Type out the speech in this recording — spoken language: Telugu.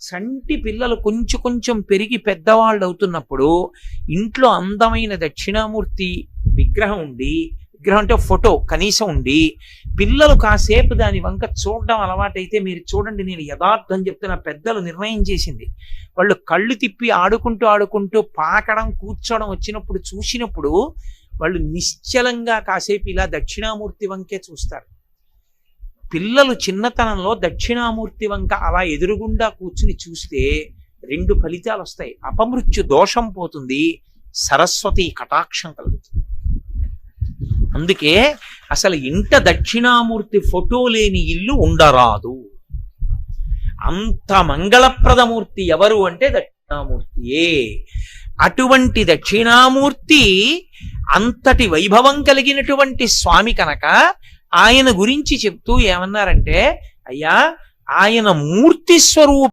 చంటి పిల్లలు కొంచెం కొంచెం పెరిగి పెద్దవాళ్ళు అవుతున్నప్పుడు ఇంట్లో అందమైన దక్షిణామూర్తి విగ్రహం ఉండి, విగ్రహం అంటే ఫోటో కనీసం ఉండి, పిల్లలు కాసేపు దాని వంక చూడడం అలవాటైతే, మీరు చూడండి, నేను యథార్థం చెప్తున్న, పెద్దలు నిర్ణయం చేసింది, వాళ్ళు కళ్ళు తిప్పి ఆడుకుంటూ ఆడుకుంటూ పాకడం కూర్చోవడం వచ్చినప్పుడు చూసినప్పుడు వాళ్ళు నిశ్చలంగా కాసేపు ఇలా దక్షిణామూర్తి వంకే చూస్తారు. పిల్లలు చిన్నతనంలో దక్షిణామూర్తి వంక అలా ఎదురుగుండా కూర్చుని చూస్తే 2 ఫలితాలు వస్తాయి. అపమృత్యు దోషం పోతుంది, సరస్వతి కటాక్షం కలుగుతుంది. అందుకే అసలు ఇంట దక్షిణామూర్తి ఫోటో లేని ఇల్లు ఉండరాదు. అంత మంగళప్రదమూర్తి ఎవరు అంటే దక్షిణామూర్తియే. అటువంటి దక్షిణామూర్తి అంతటి వైభవం కలిగినటువంటి స్వామి కనుక ఆయన గురించి చెప్తూ ఏమన్నారంటే, అయ్యా, ఆయన మూర్తి స్వరూపం